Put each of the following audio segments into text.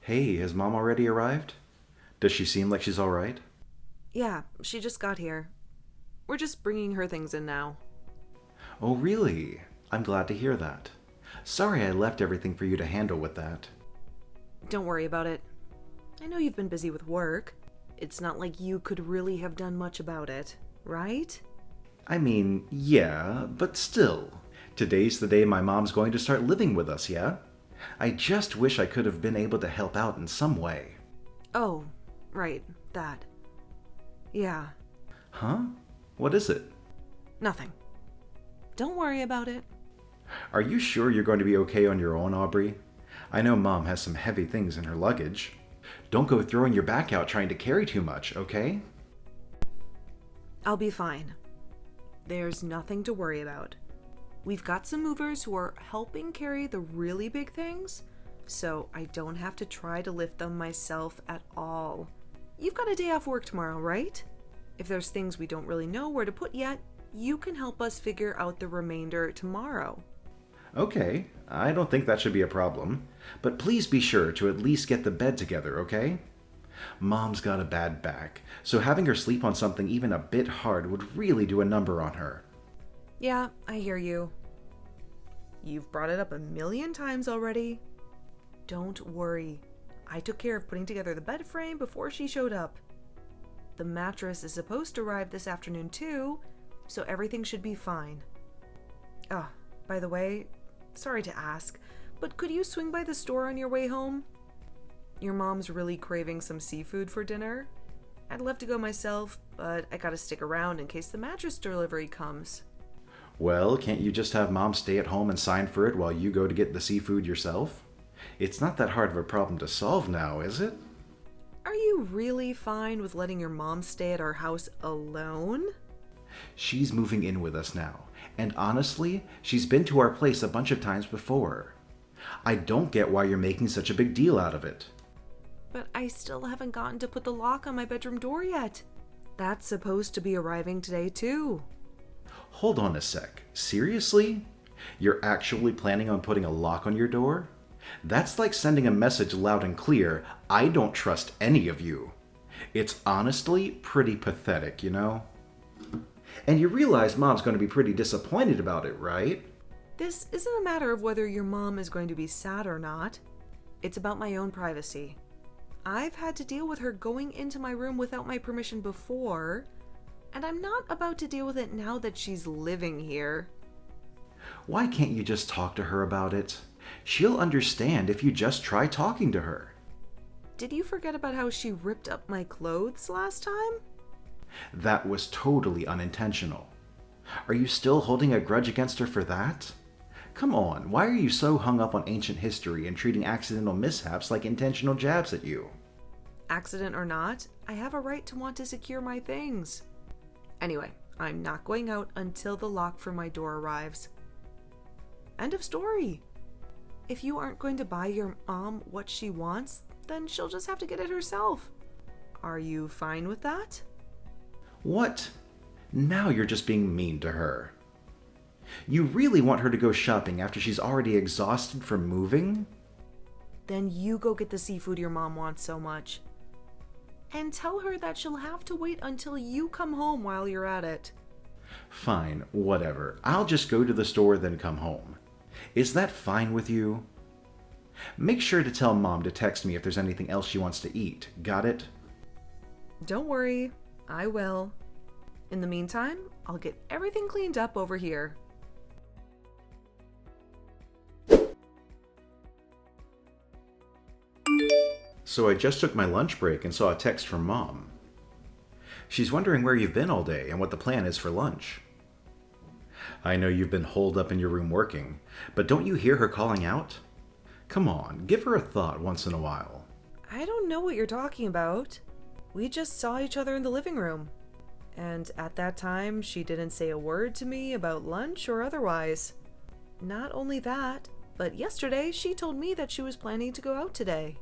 Hey, has Mom already arrived? Does she seem like she's alright? Yeah, she just got here. We're just bringing her things in now. Oh, really? I'm glad to hear that. Sorry I left everything for you to handle with that. Don't worry about it. I know you've been busy with work. It's not like you could really have done much about it, right? I mean, yeah, but still. Today's the day my mom's going to start living with us, yeah? I just wish I could have been able to help out in some way. Oh, right, that. Yeah, Huh? What is it? nothing. Don't worry about it. Are you sure you're going to be okay on your own, Aubrey? I know Mom has some heavy things in her luggage. Don't go throwing your back out trying to carry too much, okay? I'll be fine. There's nothing to worry about. We've got some movers who are helping carry the really big things, so I don't have to try to lift them myself at all. You've got a day off work tomorrow, right? If there's things we don't really know where to put yet, you can help us figure out the remainder tomorrow. Okay, I don't think that should be a problem. But please be sure to at least get the bed together, okay? Mom's got a bad back, so having her sleep on something even a bit hard would really do a number on her. Yeah, I hear you. You've brought it up a million times already. Don't worry. I took care of putting together the bed frame before she showed up. The mattress is supposed to arrive this afternoon too, so everything should be fine. Ah, by the way, sorry to ask, but could you swing by the store on your way home? Your mom's really craving some seafood for dinner. I'd love to go myself, but I gotta stick around in case the mattress delivery comes. Well, can't you just have Mom stay at home and sign for it while you go to get the seafood yourself? It's not that hard of a problem to solve now, is it? Are you really fine with letting your mom stay at our house alone? She's moving in with us now, and honestly, she's been to our place a bunch of times before. I don't get why you're making such a big deal out of it. But I still haven't gotten to put the lock on my bedroom door yet. That's supposed to be arriving today too. Hold on a sec. Seriously? You're actually planning on putting a lock on your door? That's like sending a message loud and clear, I don't trust any of you. It's honestly pretty pathetic, you know? And you realize Mom's going to be pretty disappointed about it, right? This isn't a matter of whether your mom is going to be sad or not. It's about my own privacy. I've had to deal with her going into my room without my permission before, and I'm not about to deal with it now that she's living here. Why can't you just talk to her about it? She'll understand if you just try talking to her. Did you forget about how she ripped up my clothes last time? That was totally unintentional. Are you still holding a grudge against her for that? Come on, why are you so hung up on ancient history and treating accidental mishaps like intentional jabs at you? Accident or not, I have a right to want to secure my things. Anyway, I'm not going out until the lock for my door arrives. End of story. If you aren't going to buy your mom what she wants, then she'll just have to get it herself. Are you fine with that? What? Now you're just being mean to her. You really want her to go shopping after she's already exhausted from moving? Then you go get the seafood your mom wants so much. And tell her that she'll have to wait until you come home while you're at it. Fine, whatever. I'll just go to the store then come home. Is that fine with you? Make sure to tell Mom to text me if there's anything else she wants to eat. Got it? Don't worry, I will. In the meantime, I'll get everything cleaned up over here. So I just took my lunch break and saw a text from Mom. She's wondering where you've been all day and what the plan is for lunch. I know you've been holed up in your room working, but don't you hear her calling out? Come on, give her a thought once in a while. I don't know what you're talking about. We just saw each other in the living room. And at that time, she didn't say a word to me about lunch or otherwise. Not only that, but yesterday she told me that she was planning to go out today.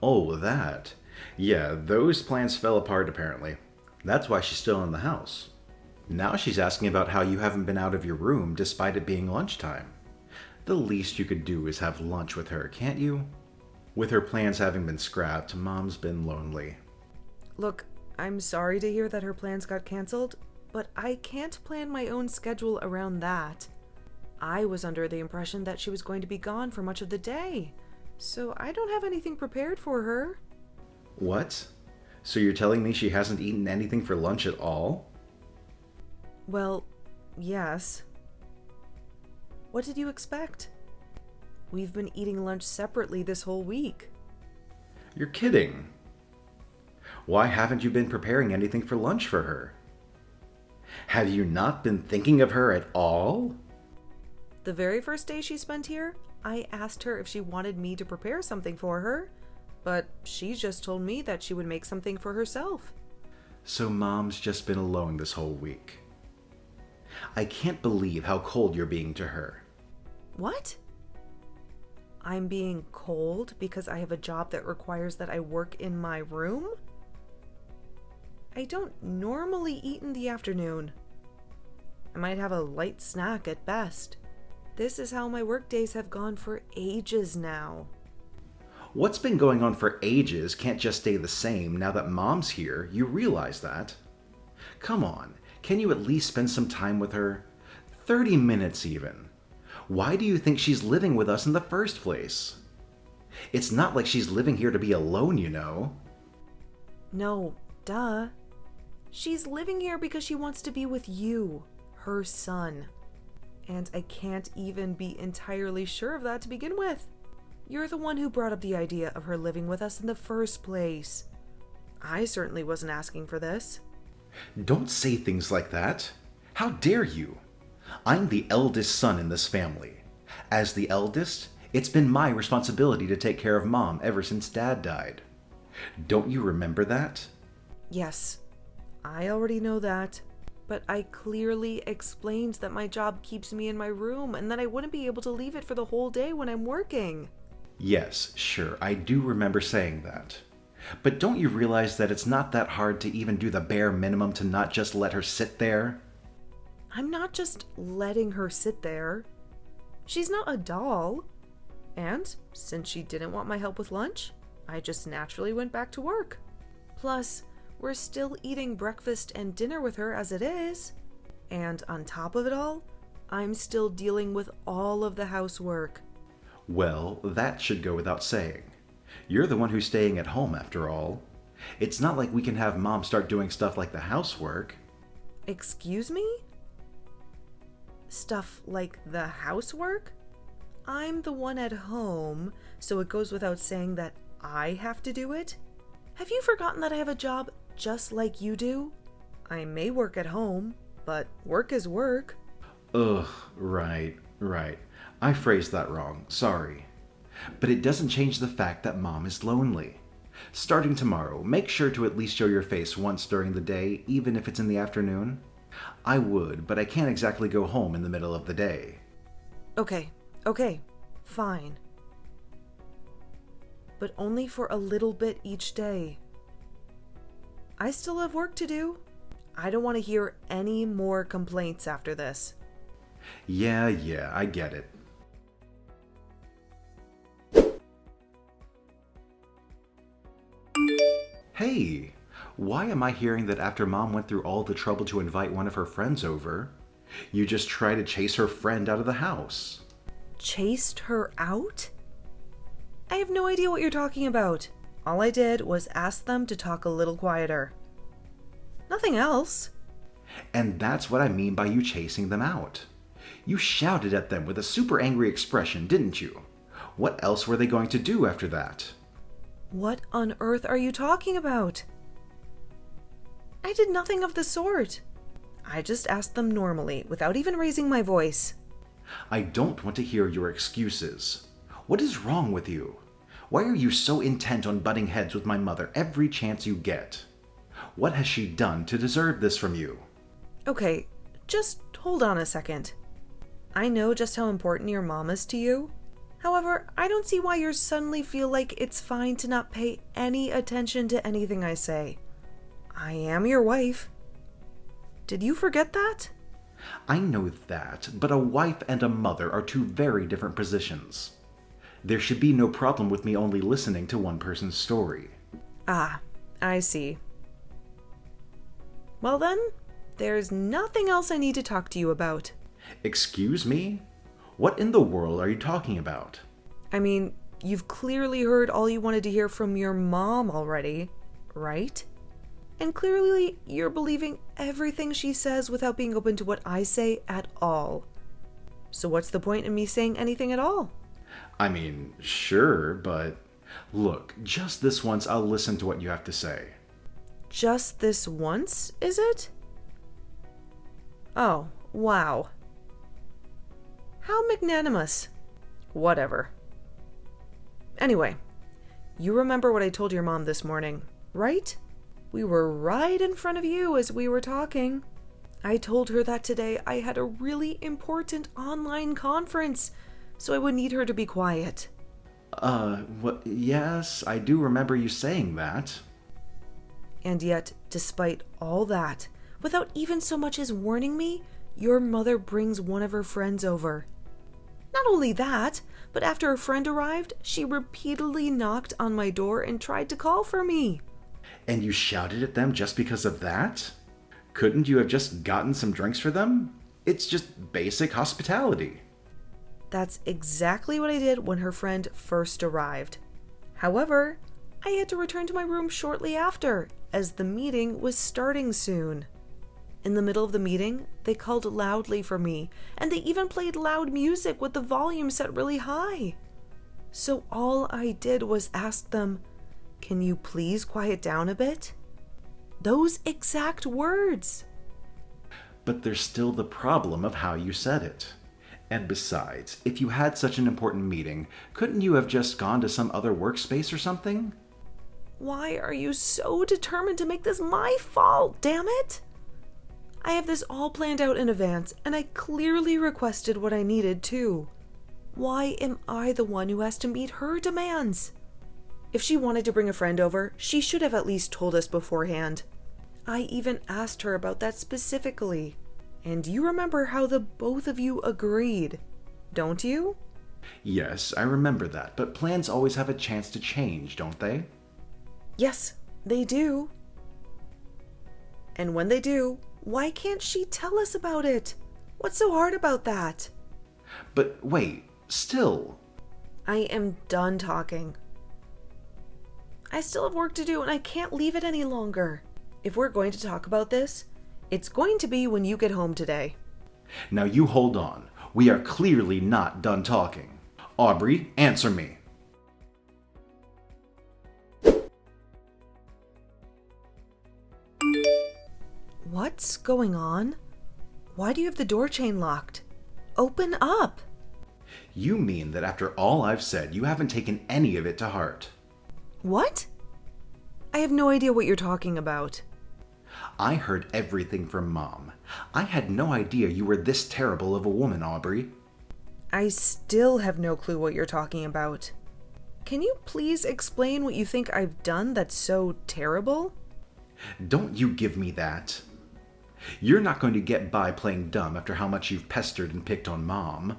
Oh, that. Yeah, those plans fell apart apparently. That's why she's still in the house. Now she's asking about how you haven't been out of your room despite it being lunchtime. The least you could do is have lunch with her, can't you? With her plans having been scrapped, Mom's been lonely. Look, I'm sorry to hear that her plans got canceled, but I can't plan my own schedule around that. I was under the impression that she was going to be gone for much of the day, so I don't have anything prepared for her. What? So you're telling me she hasn't eaten anything for lunch at all? Well, yes. What did you expect? We've been eating lunch separately this whole week. You're kidding. Why haven't you been preparing anything for lunch for her? Have you not been thinking of her at all? The very first day she spent here, I asked her if she wanted me to prepare something for her, but she just told me that she would make something for herself. So Mom's just been alone this whole week. I can't believe how cold you're being to her. What? I'm being cold because I have a job that requires that I work in my room? I don't normally eat in the afternoon. I might have a light snack at best. This is how my work days have gone for ages now. What's been going on for ages can't just stay the same now that Mom's here. You realize that. Come on, can you at least spend some time with her? 30 minutes even. Why do you think she's living with us in the first place? It's not like she's living here to be alone, you know. No, duh. She's living here because she wants to be with you, her son. And I can't even be entirely sure of that to begin with. You're the one who brought up the idea of her living with us in the first place. I certainly wasn't asking for this. Don't say things like that. How dare you? I'm the eldest son in this family. As the eldest, it's been my responsibility to take care of Mom ever since Dad died. Don't you remember that? Yes, I already know that. But I clearly explained that my job keeps me in my room and that I wouldn't be able to leave it for the whole day when I'm working. Yes, sure, I do remember saying that. But don't you realize that it's not that hard to even do the bare minimum to not just let her sit there? I'm not just letting her sit there. She's not a doll. And since she didn't want my help with lunch, I just naturally went back to work. Plus, we're still eating breakfast and dinner with her as it is. And on top of it all, I'm still dealing with all of the housework. Well, that should go without saying. You're the one who's staying at home after all. It's not like we can have Mom start doing stuff like the housework. Excuse me? Stuff like the housework? I'm the one at home, so it goes without saying that I have to do it? Have you forgotten that I have a job just like you do? I may work at home, but work is work. Ugh, right. I phrased that wrong, sorry. But it doesn't change the fact that Mom is lonely. Starting tomorrow, make sure to at least show your face once during the day, even if it's in the afternoon. I would, but I can't exactly go home in the middle of the day. Okay, fine. But only for a little bit each day. I still have work to do. I don't want to hear any more complaints after this. Yeah, I get it. Hey, why am I hearing that after Mom went through all the trouble to invite one of her friends over, you just try to chase her friend out of the house? Chased her out? I have no idea what you're talking about. All I did was ask them to talk a little quieter. Nothing else. And that's what I mean by you chasing them out. You shouted at them with a super angry expression, didn't you? What else were they going to do after that? What on earth are you talking about? I did nothing of the sort. I just asked them normally, without even raising my voice. I don't want to hear your excuses. What is wrong with you? Why are you so intent on butting heads with my mother every chance you get? What has she done to deserve this from you? Okay, just hold on a second. I know just how important your mom is to you. However, I don't see why you suddenly feel like it's fine to not pay any attention to anything I say. I am your wife. Did you forget that? I know that, but a wife and a mother are two very different positions. There should be no problem with me only listening to one person's story. Ah, I see. Well then, there's nothing else I need to talk to you about. Excuse me? What in the world are you talking about? I mean, you've clearly heard all you wanted to hear from your mom already, right? And clearly, you're believing everything she says without being open to what I say at all. So what's the point in me saying anything at all? I mean, sure, but look, just this once I'll listen to what you have to say. Just this once, is it? Oh, wow. How magnanimous. Whatever. Anyway, you remember what I told your mom this morning, right? We were right in front of you as we were talking. I told her that today I had a really important online conference, so I would need her to be quiet. What? Yes, I do remember you saying that. And yet, despite all that, without even so much as warning me, your mother brings one of her friends over. Not only that, but after her friend arrived, she repeatedly knocked on my door and tried to call for me. And you shouted at them just because of that? Couldn't you have just gotten some drinks for them? It's just basic hospitality. That's exactly what I did when her friend first arrived. However, I had to return to my room shortly after, as the meeting was starting soon. In the middle of the meeting, they called loudly for me, and they even played loud music with the volume set really high. So all I did was ask them, "Can you please quiet down a bit?" Those exact words. But there's still the problem of how you said it. And besides, if you had such an important meeting, couldn't you have just gone to some other workspace or something? Why are you so determined to make this my fault, damn it? I have this all planned out in advance, and I clearly requested what I needed too. Why am I the one who has to meet her demands? If she wanted to bring a friend over, she should have at least told us beforehand. I even asked her about that specifically. And you remember how the both of you agreed, don't you? Yes, I remember that, but plans always have a chance to change, don't they? Yes, they do. And when they do, why can't she tell us about it? What's so hard about that? But wait, still. I am done talking. I still have work to do and I can't leave it any longer. If we're going to talk about this, it's going to be when you get home today. Now you hold on. We are clearly not done talking. Aubrey, answer me. What's going on? Why do you have the door chain locked? Open up! You mean that after all I've said, you haven't taken any of it to heart? What? I have no idea what you're talking about. I heard everything from Mom. I had no idea you were this terrible of a woman, Aubrey. I still have no clue what you're talking about. Can you please explain what you think I've done that's so terrible? Don't you give me that. You're not going to get by playing dumb after how much you've pestered and picked on Mom.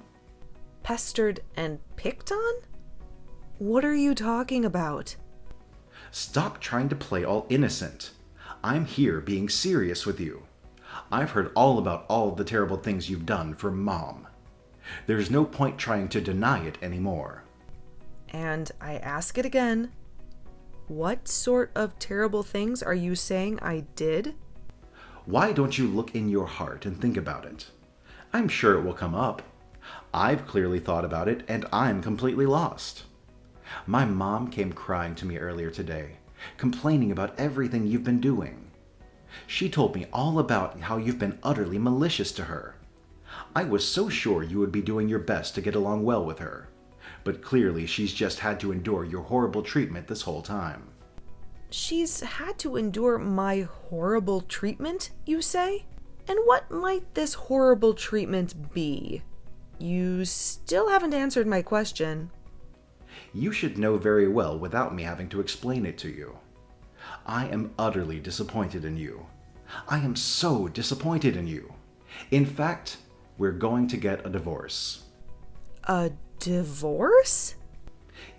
Pestered and picked on? What are you talking about? Stop trying to play all innocent. I'm here being serious with you. I've heard all about all the terrible things you've done for Mom. There's no point trying to deny it anymore. And I ask it again. What sort of terrible things are you saying I did? Why don't you look in your heart and think about it? I'm sure it will come up. I've clearly thought about it, and I'm completely lost. My mom came crying to me earlier today, complaining about everything you've been doing. She told me all about how you've been utterly malicious to her. I was so sure you would be doing your best to get along well with her, but clearly she's just had to endure your horrible treatment this whole time. She's had to endure my horrible treatment, you say? And what might this horrible treatment be? You still haven't answered my question. You should know very well without me having to explain it to you. I am utterly disappointed in you. I am so disappointed in you. In fact, we're going to get a divorce. A divorce?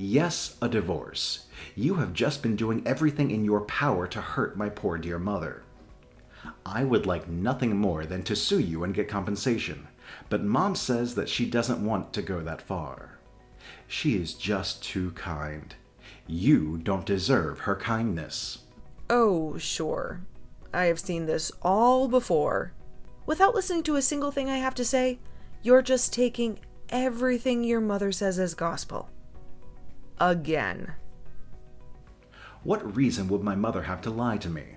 Yes, a divorce. You have just been doing everything in your power to hurt my poor dear mother. I would like nothing more than to sue you and get compensation, but Mom says that she doesn't want to go that far. She is just too kind. You don't deserve her kindness. Oh, sure. I have seen this all before. Without listening to a single thing I have to say, you're just taking everything your mother says as gospel. Again. What reason would my mother have to lie to me?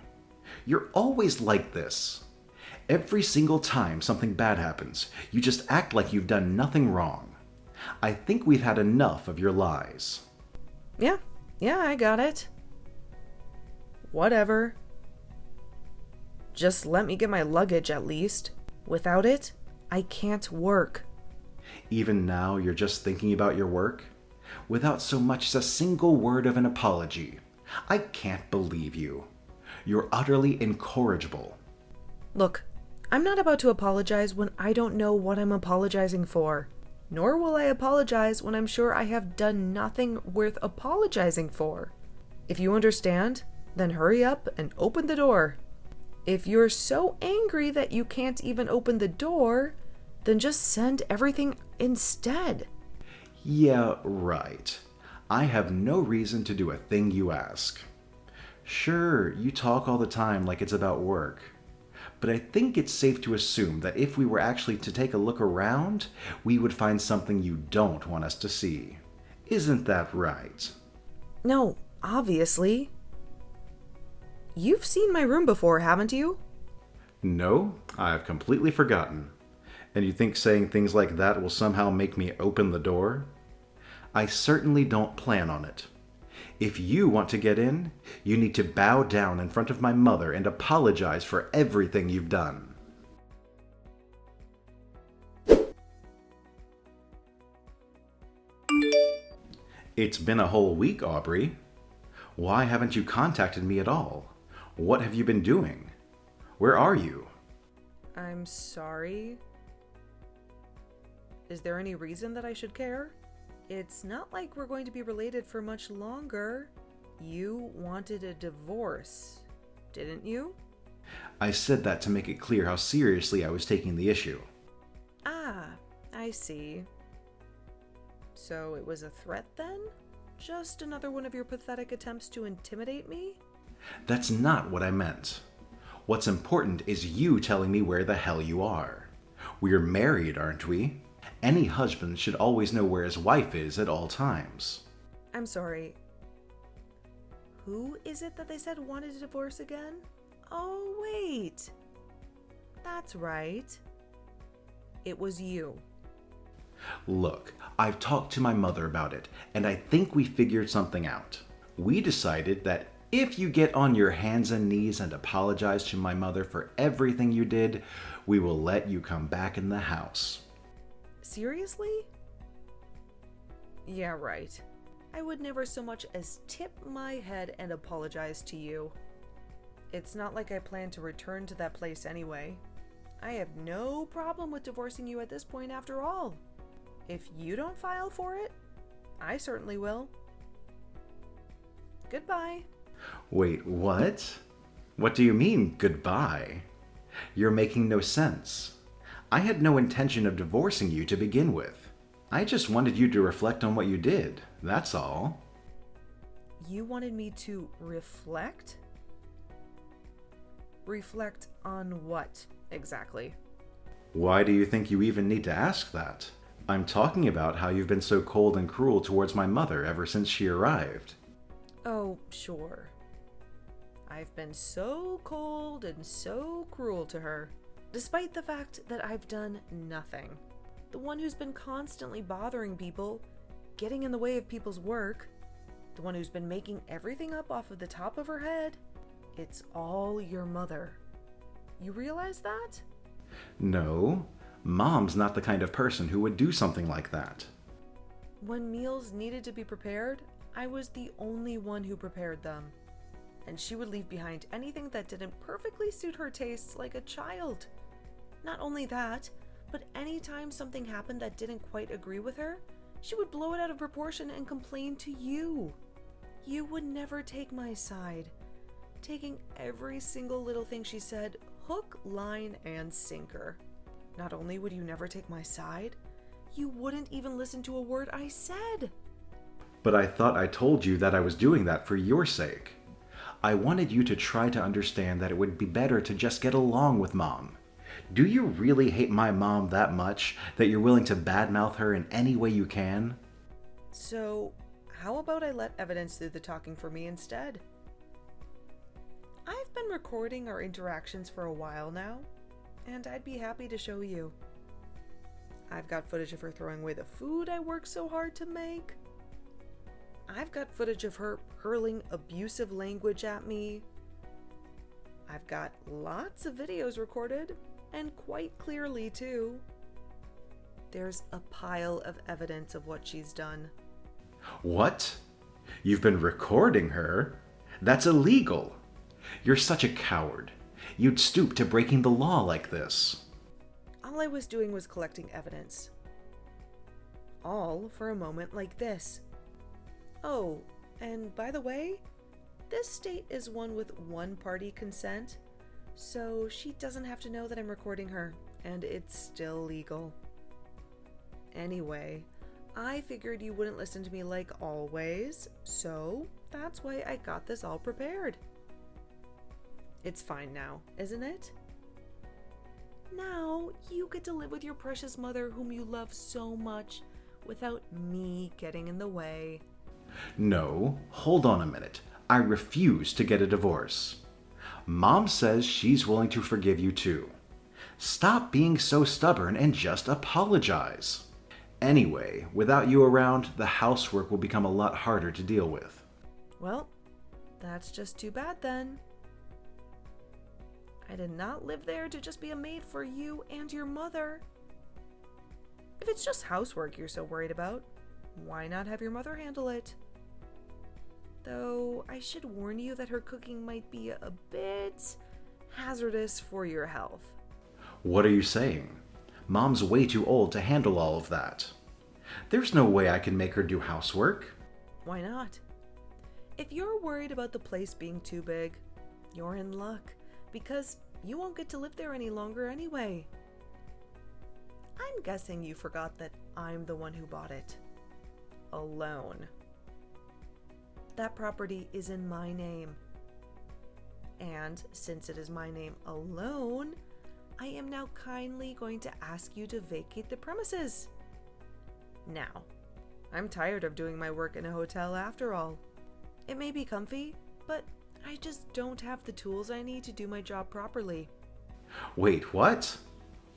You're always like this. Every single time something bad happens, you just act like you've done nothing wrong. I think we've had enough of your lies. Yeah, I got it. Whatever. Just let me get my luggage at least. Without it, I can't work. Even now, you're just thinking about your work? Without so much as a single word of an apology. I can't believe you. You're utterly incorrigible. Look, I'm not about to apologize when I don't know what I'm apologizing for. Nor will I apologize when I'm sure I have done nothing worth apologizing for. If you understand, then hurry up and open the door. If you're so angry that you can't even open the door, then just send everything instead. Yeah, right. I have no reason to do a thing you ask. Sure, you talk all the time like it's about work. But I think it's safe to assume that if we were actually to take a look around, we would find something you don't want us to see. Isn't that right? No, obviously. You've seen my room before, haven't you? No, I've completely forgotten. And you think saying things like that will somehow make me open the door? I certainly don't plan on it. If you want to get in, you need to bow down in front of my mother and apologize for everything you've done. It's been a whole week, Aubrey. Why haven't you contacted me at all? What have you been doing? Where are you? I'm sorry. Is there any reason that I should care? It's not like we're going to be related for much longer. You wanted a divorce, didn't you? I said that to make it clear how seriously I was taking the issue. Ah, I see. So it was a threat then? Just another one of your pathetic attempts to intimidate me? That's not what I meant. What's important is you telling me where the hell you are. We're married, aren't we? Any husband should always know where his wife is at all times. I'm sorry. Who is it that they said wanted a divorce again? Oh, wait. That's right. It was you. Look, I've talked to my mother about it, and I think we figured something out. We decided that if you get on your hands and knees and apologize to my mother for everything you did, we will let you come back in the house. Seriously? Yeah, right. I would never so much as tip my head and apologize to you. It's not like I plan to return to that place anyway. I have no problem with divorcing you at this point after all. If you don't file for it, I certainly will. Goodbye. Wait, what? What do you mean, goodbye? You're making no sense. I had no intention of divorcing you to begin with. I just wanted you to reflect on what you did, that's all. You wanted me to reflect? Reflect on what, exactly? Why do you think you even need to ask that? I'm talking about how you've been so cold and cruel towards my mother ever since she arrived. Oh, sure. I've been so cold and so cruel to her, despite the fact that I've done nothing. The one who's been constantly bothering people, getting in the way of people's work, the one who's been making everything up off of the top of her head. It's all your mother. You realize that? No, Mom's not the kind of person who would do something like that. When meals needed to be prepared, I was the only one who prepared them. And she would leave behind anything that didn't perfectly suit her tastes like a child. Not only that, but anytime something happened that didn't quite agree with her, She would blow it out of proportion and complain to you. You would never take my side, taking every single little thing she said, hook, line, and sinker. Not only would you never take my side, you wouldn't even listen to a word I said. But I thought I told you that I was doing that for your sake. I wanted you to try to understand that it would be better to just get along with Mom. Do you really hate my mom that much that you're willing to badmouth her in any way you can? So, how about I let evidence do the talking for me instead? I've been recording our interactions for a while now, and I'd be happy to show you. I've got footage of her throwing away the food I worked so hard to make. I've got footage of her hurling abusive language at me. I've got lots of videos recorded, and quite clearly too. There's a pile of evidence of what she's done. What? You've been recording her? That's illegal. You're such a coward. You'd stoop to breaking the law like this. All I was doing was collecting evidence. All for a moment like this. Oh, and by the way, this state is one with one-party consent, so she doesn't have to know that I'm recording her, and it's still legal. Anyway, I figured you wouldn't listen to me like always, so that's why I got this all prepared. It's fine now, isn't it? Now you get to live with your precious mother whom you love so much without me getting in the way. No, hold on a minute. I refuse to get a divorce. Mom says she's willing to forgive you too. Stop being so stubborn and just apologize. Anyway, without you around, the housework will become a lot harder to deal with. Well, that's just too bad then. I did not live there to just be a maid for you and your mother. If it's just housework you're so worried about, why not have your mother handle it? Though I should warn you that her cooking might be a bit hazardous for your health. What are you saying? Mom's way too old to handle all of that. There's no way I can make her do housework. Why not? If you're worried about the place being too big, you're in luck, because you won't get to live there any longer anyway. I'm guessing you forgot that I'm the one who bought it. Alone. That property is in my name. And since it is my name alone, I am now kindly going to ask you to vacate the premises. Now, I'm tired of doing my work in a hotel after all. It may be comfy, but I just don't have the tools I need to do my job properly. Wait, what?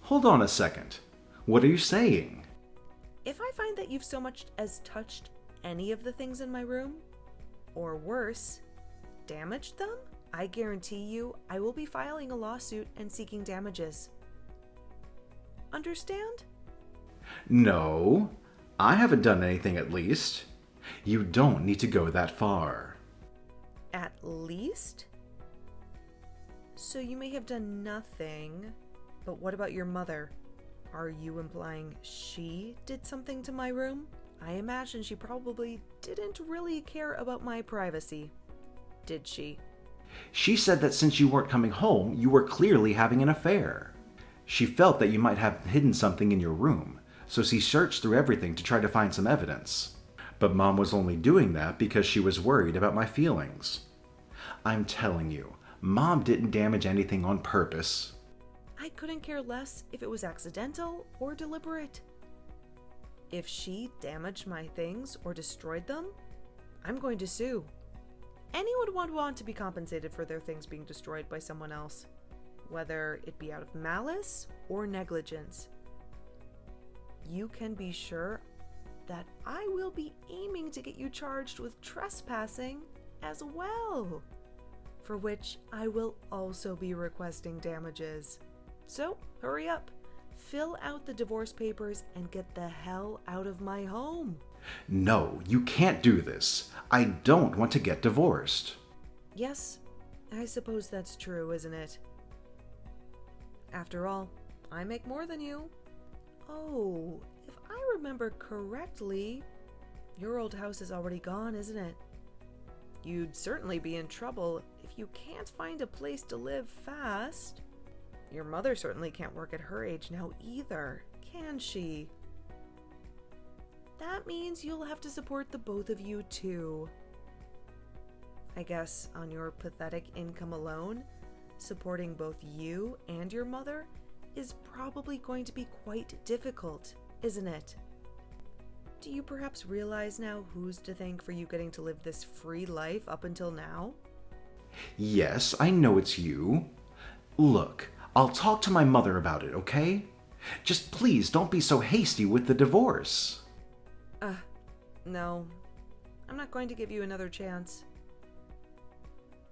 Hold on a second. What are you saying? If I find that you've so much as touched any of the things in my room, or worse, damaged them, I guarantee you I will be filing a lawsuit and seeking damages. Understand? No, I haven't done anything at least. You don't need to go that far. At least? So you may have done nothing, but what about your mother? Are you implying she did something to my room? I imagine she probably didn't really care about my privacy. Did she? She said that since you weren't coming home, you were clearly having an affair. She felt that you might have hidden something in your room, so she searched through everything to try to find some evidence. But Mom was only doing that because she was worried about my feelings. I'm telling you, Mom didn't damage anything on purpose. I couldn't care less if it was accidental or deliberate. If she damaged my things or destroyed them, I'm going to sue. Anyone would want to be compensated for their things being destroyed by someone else, whether it be out of malice or negligence. You can be sure that I will be aiming to get you charged with trespassing as well, for which I will also be requesting damages. So, hurry up. Fill out the divorce papers and get the hell out of my home. No, you can't do this. I don't want to get divorced. Yes, I suppose that's true, isn't it? After all, I make more than you. Oh, if I remember correctly, your old house is already gone, isn't it? You'd certainly be in trouble if you can't find a place to live fast. Your mother certainly can't work at her age now either, can she? That means you'll have to support the both of you too. I guess on your pathetic income alone, supporting both you and your mother is probably going to be quite difficult, isn't it? Do you perhaps realize now who's to thank for you getting to live this free life up until now? Yes, I know it's you. Look, I'll talk to my mother about it, okay? Just please don't be so hasty with the divorce. No. I'm not going to give you another chance.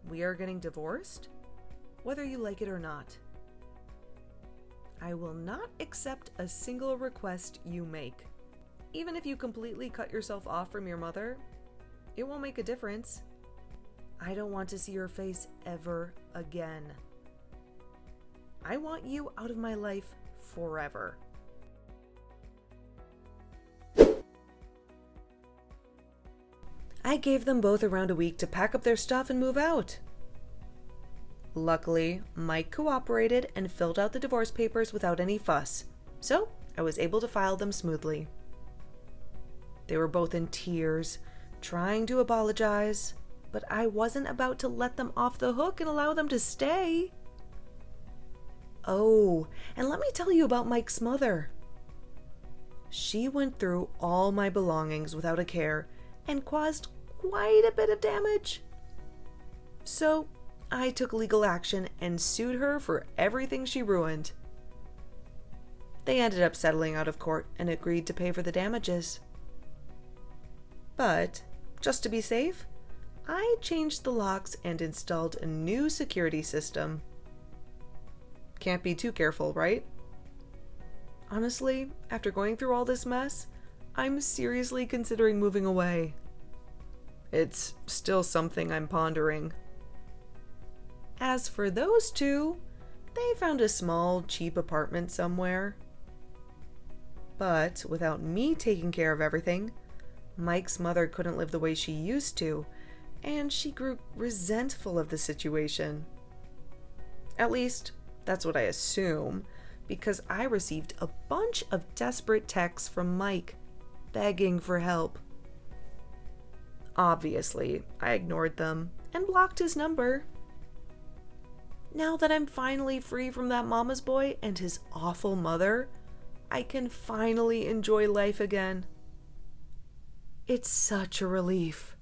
We are getting divorced, whether you like it or not. I will not accept a single request you make. Even if you completely cut yourself off from your mother, it won't make a difference. I don't want to see your face ever again. I want you out of my life forever. I gave them both around a week to pack up their stuff and move out. Luckily, Mike cooperated and filled out the divorce papers without any fuss, so I was able to file them smoothly. They were both in tears, trying to apologize, but I wasn't about to let them off the hook and allow them to stay. Oh, and let me tell you about Mike's mother. She went through all my belongings without a care and caused quite a bit of damage. So I took legal action and sued her for everything she ruined. They ended up settling out of court and agreed to pay for the damages. But, just to be safe, I changed the locks and installed a new security system. Can't be too careful, right? Honestly, after going through all this mess, I'm seriously considering moving away. It's still something I'm pondering. As for those two, they found a small, cheap apartment somewhere. But without me taking care of everything, Mike's mother couldn't live the way she used to, and she grew resentful of the situation. At least, that's what I assume, because I received a bunch of desperate texts from Mike, begging for help. Obviously, I ignored them and blocked his number. Now that I'm finally free from that mama's boy and his awful mother, I can finally enjoy life again. It's such a relief.